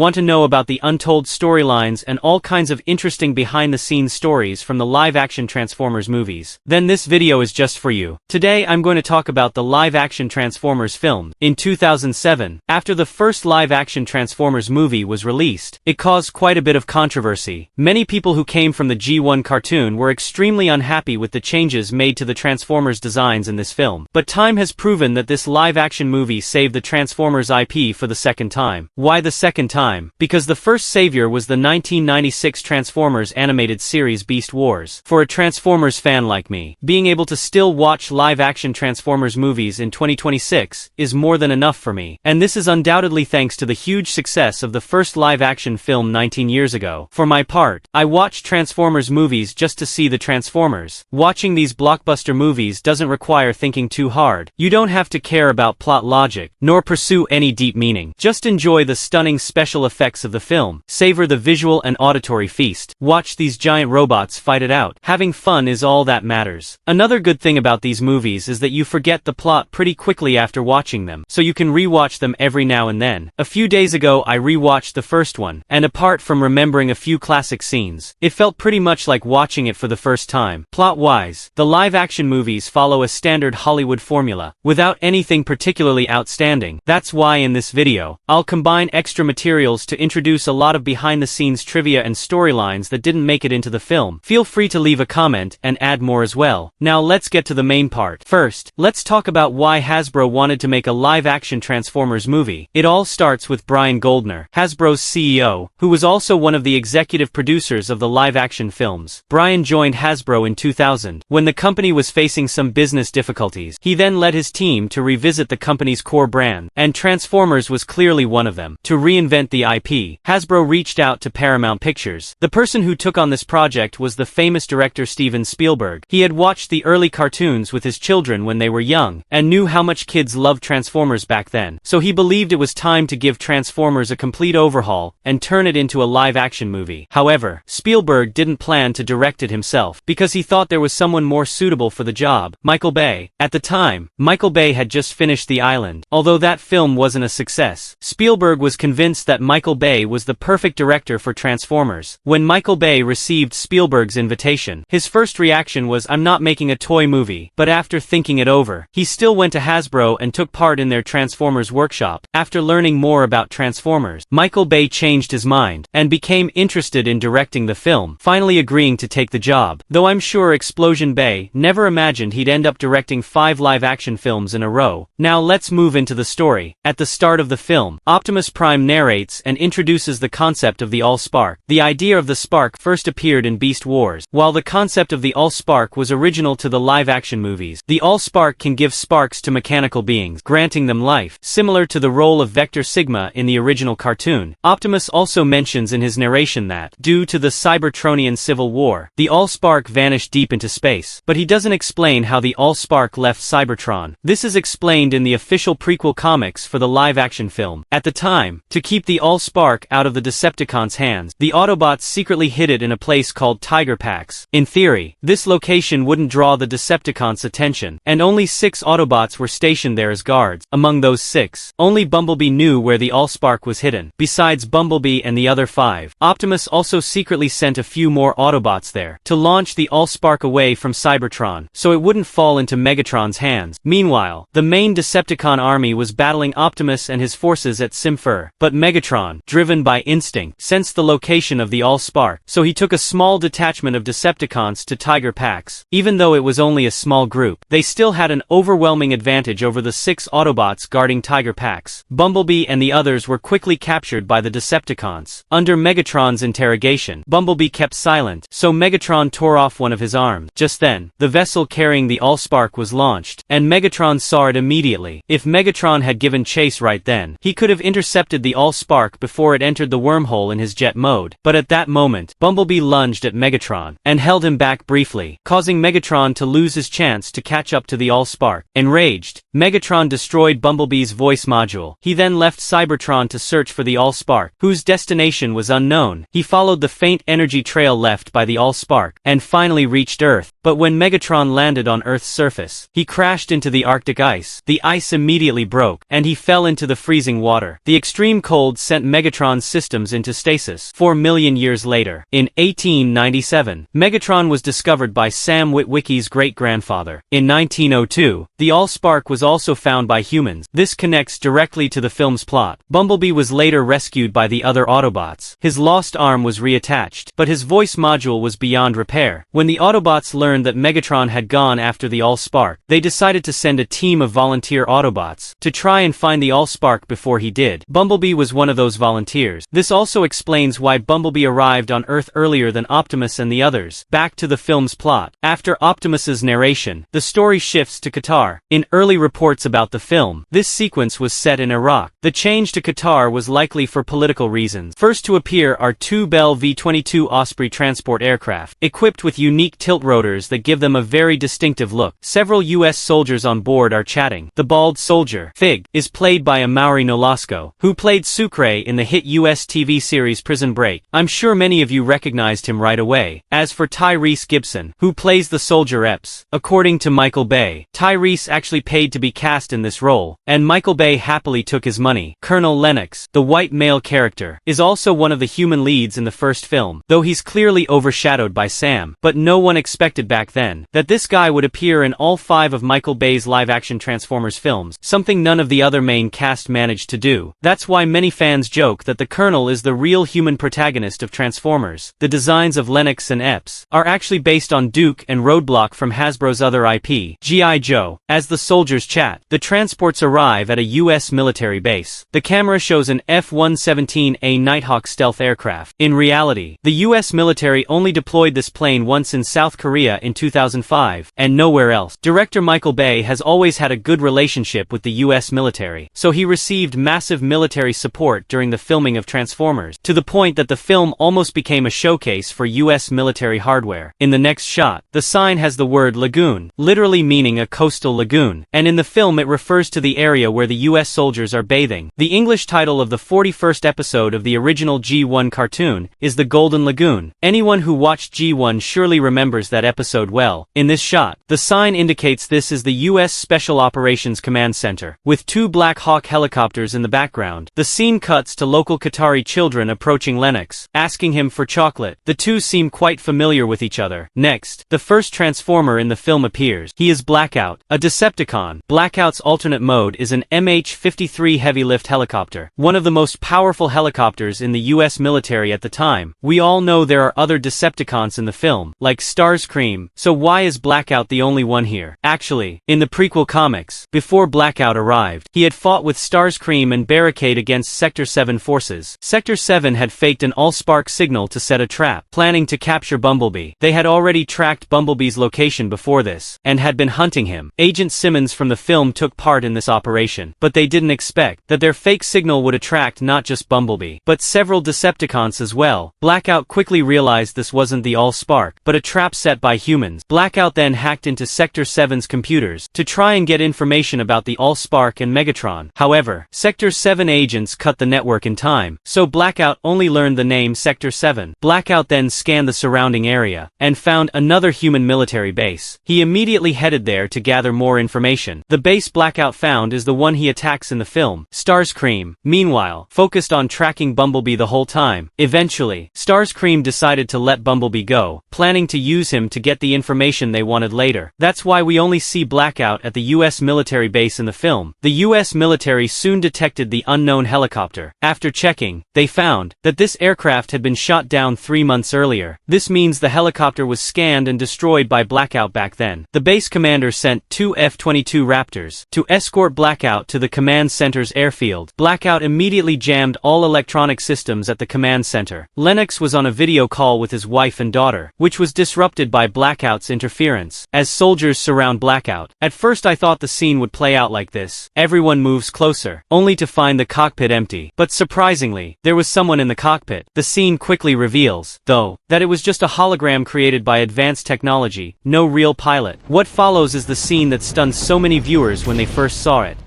Want to know about the untold storylines and all kinds of interesting behind-the-scenes stories from the live-action Transformers movies? Then this video is just for you. Today I'm going to talk about the live-action Transformers film. In 2007, after the first live-action Transformers movie was released, it caused quite a bit of controversy. Many people who came from the G1 cartoon were extremely unhappy with the changes made to the Transformers designs in this film. But time has proven that this live-action movie saved the Transformers IP for the second time. Why the second time? Because the first savior was the 1996 Transformers animated series Beast Wars. For a Transformers fan like me, being able to still watch live-action Transformers movies in 2026 is more than enough for me. And this is undoubtedly thanks to the huge success of the first live-action film 19 years ago. For my part, I watched Transformers movies just to see the Transformers. Watching these blockbuster movies doesn't require thinking too hard. You don't have to care about plot logic, nor pursue any deep meaning. Just enjoy the stunning special effects of the film. Savor the visual and auditory feast. Watch these giant robots fight it out. Having fun is all that matters. Another good thing about these movies is that you forget the plot pretty quickly after watching them, so you can re-watch them every now and then. A few days ago I re-watched the first one, and apart from remembering a few classic scenes, it felt pretty much like watching it for the first time. Plot-wise, the live-action movies follow a standard Hollywood formula, without anything particularly outstanding. That's why in this video, I'll combine extra materials to introduce a lot of behind-the-scenes trivia and storylines that didn't make it into the film. Feel free to leave a comment and add more as well. Now let's get to the main part. First, let's talk about why Hasbro wanted to make a live-action Transformers movie. It all starts with Brian Goldner, Hasbro's CEO, who was also one of the executive producers of the live-action films. Brian joined Hasbro in 2000, when the company was facing some business difficulties. He then led his team to revisit the company's core brand, and Transformers was clearly one of them. To reinvent the IP, Hasbro reached out to Paramount Pictures. The person who took on this project was the famous director Steven Spielberg. He had watched the early cartoons with his children when they were young, and knew how much kids loved Transformers back then. So he believed it was time to give Transformers a complete overhaul, and turn it into a live-action movie. However, Spielberg didn't plan to direct it himself, because he thought there was someone more suitable for the job, Michael Bay. At the time, Michael Bay had just finished The Island. Although that film wasn't a success, Spielberg was convinced that Michael Bay was the perfect director for Transformers. When Michael Bay received Spielberg's invitation, his first reaction was, "I'm not making a toy movie." But after thinking it over, he still went to Hasbro and took part in their Transformers workshop. After learning more about Transformers, Michael Bay changed his mind, and became interested in directing the film, finally agreeing to take the job. Though I'm sure Explosion Bay never imagined he'd end up directing 5 live-action films in a row. Now let's move into the story. At the start of the film, Optimus Prime narrates and introduces the concept of the All-Spark. The idea of the spark first appeared in Beast Wars, while the concept of the All-Spark was original to the live-action movies. The All-Spark can give sparks to mechanical beings, granting them life, similar to the role of Vector Sigma in the original cartoon. Optimus also mentions in his narration that, due to the Cybertronian Civil War, the All-Spark vanished deep into space. But he doesn't explain how the All-Spark left Cybertron. This is explained in the official prequel comics for the live-action film. At the time, to keep the All-Spark out of the Decepticons' hands, the Autobots secretly hid it in a place called Tiger Pax. In theory, this location wouldn't draw the Decepticons' attention, and only 6 Autobots were stationed there as guards. Among those 6, only Bumblebee knew where the All-Spark was hidden. Besides Bumblebee and the other 5, Optimus also secretly sent a few more Autobots there, to launch the All-Spark away from Cybertron, so it wouldn't fall into Megatron's hands. Meanwhile, the main Decepticon army was battling Optimus and his forces at Simfer, but Megatron, driven by instinct, sensed the location of the All-Spark, so he took a small detachment of Decepticons to Tiger Pax. Even though it was only a small group, they still had an overwhelming advantage over the 6 Autobots guarding Tiger Pax. Bumblebee and the others were quickly captured by the Decepticons. Under Megatron's interrogation, Bumblebee kept silent, so Megatron tore off one of his arms. Just then, the vessel carrying the All-Spark was launched, and Megatron saw it immediately. If Megatron had given chase right then, he could have intercepted the All-Spark before it entered the wormhole in his jet mode. But at that moment, Bumblebee lunged at Megatron, and held him back briefly, causing Megatron to lose his chance to catch up to the All-Spark. Enraged, Megatron destroyed Bumblebee's voice module. He then left Cybertron to search for the All-Spark, whose destination was unknown. He followed the faint energy trail left by the All-Spark, and finally reached Earth. But when Megatron landed on Earth's surface, he crashed into the Arctic ice. The ice immediately broke, and he fell into the freezing water. The extreme cold sent Megatron's systems into stasis 4 million years later. In 1897, Megatron was discovered by Sam Witwicky's great-grandfather. In 1902, the Allspark was also found by humans. This connects directly to the film's plot. Bumblebee was later rescued by the other Autobots. His lost arm was reattached, but his voice module was beyond repair. When the Autobots learned that Megatron had gone after the Allspark, they decided to send a team of volunteer Autobots to try and find the Allspark before he did. Bumblebee was one of those volunteers. This also explains why Bumblebee arrived on Earth earlier than Optimus and the others. Back to the film's plot. After Optimus's narration, the story shifts to Qatar. In early reports about the film, this sequence was set in Iraq. The change to Qatar was likely for political reasons. First to appear are two Bell V-22 Osprey transport aircraft, equipped with unique tilt rotors that give them a very distinctive look. Several U.S. soldiers on board are chatting. The bald soldier, Fig, is played by Amaury Nolasco, who played Sucre in the hit U.S. TV series Prison Break. I'm sure many of you recognized him right away. As for Tyrese Gibson, who plays the soldier Epps, according to Michael Bay, Tyrese actually paid to be cast in this role, and Michael Bay happily took his money. Colonel Lennox, the white male character, is also one of the human leads in the first film, though he's clearly overshadowed by Sam. But no one expected back then that this guy would appear in all 5 of Michael Bay's live-action Transformers films, something none of the other main cast managed to do. That's why many fans joke that the Colonel is the real human protagonist of Transformers. The designs of Lennox and Epps are actually based on Duke and Roadblock from Hasbro's other IP, G.I. Joe. As the soldiers chat, the transports arrive at a U.S. military base. The camera shows an F-117A Nighthawk stealth aircraft. In reality, the U.S. military only deployed this plane once in South Korea in 2005, and nowhere else. Director Michael Bay has always had a good relationship with the U.S. military, so he received massive military support during the filming of Transformers, to the point that the film almost became a showcase for U.S. military hardware. In the next shot, the sign has the word lagoon, literally meaning a coastal lagoon, and in the film it refers to the area where the U.S. soldiers are bathing. The English title of the 41st episode of the original G1 cartoon is The Golden Lagoon. Anyone who watched G1 surely remembers that episode well. In this shot, the sign indicates this is the U.S. Special Operations Command Center, with 2 Black Hawk helicopters in the background. The scene cuts to local Qatari children approaching Lennox, asking him for chocolate. The two seem quite familiar with each other. Next, the first Transformer in the film appears. He is Blackout, a Decepticon. Blackout's alternate mode is an MH-53 heavy lift helicopter, one of the most powerful helicopters in the U.S. military at the time. We all know there are other Decepticons in the film, like Starscream, so why is Blackout the only one here? Actually, in the prequel comics, before Blackout arrived, he had fought with Starscream and Barricade against Sector 7 forces. Sector 7 had faked an Allspark signal to set a trap, planning to capture Bumblebee. They had already tracked Bumblebee's location before this, and had been hunting him. Agent Simmons from the film took part in this operation, but they didn't expect that their fake signal would attract not just Bumblebee, but several Decepticons as well. Blackout quickly realized this wasn't the Allspark, but a trap set by humans. Blackout then hacked into Sector 7's computers to try and get information about the Allspark and Megatron. However, Sector 7 agents cut the network in time, so Blackout only learned the name Sector 7. Blackout then scanned the surrounding area, and found another human military base. He immediately headed there to gather more information. The base Blackout found is the one he attacks in the film. Starscream, meanwhile, focused on tracking Bumblebee the whole time. Eventually, Starscream decided to let Bumblebee go, planning to use him to get the information they wanted later. That's why we only see Blackout at the U.S. military base in the film. The U.S. military soon detected the unknown helicopter. After checking, they found that this aircraft had been shot down 3 months earlier. This means the helicopter was scanned and destroyed by Blackout back then. The base commander sent 2 F-22 Raptors to escort Blackout to the command center's airfield. Blackout immediately jammed all electronic systems at the command center. Lennox was on a video call with his wife and daughter, which was disrupted by Blackout's interference. As soldiers surround Blackout, at first I thought the scene would play out like this. Everyone moves closer, only to find the cockpit empty. But surprisingly, there was someone in the cockpit. The scene quickly reveals, though, that it was just a hologram created by advanced technology, no real pilot. What follows is the scene that stunned so many viewers when they first saw it.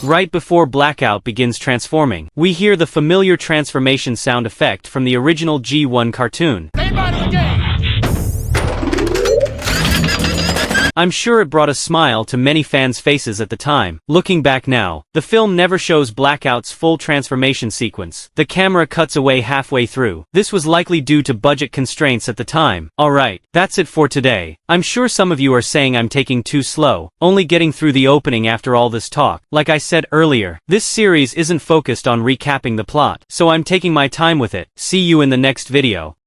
Right before Blackout begins transforming, we hear the familiar transformation sound effect from the original G1 cartoon. I'm sure it brought a smile to many fans' faces at the time. Looking back now, the film never shows Blackout's full transformation sequence. The camera cuts away halfway through. This was likely due to budget constraints at the time. Alright, that's it for today. I'm sure some of you are saying I'm taking too slow, only getting through the opening after all this talk. Like I said earlier, this series isn't focused on recapping the plot, so I'm taking my time with it. See you in the next video.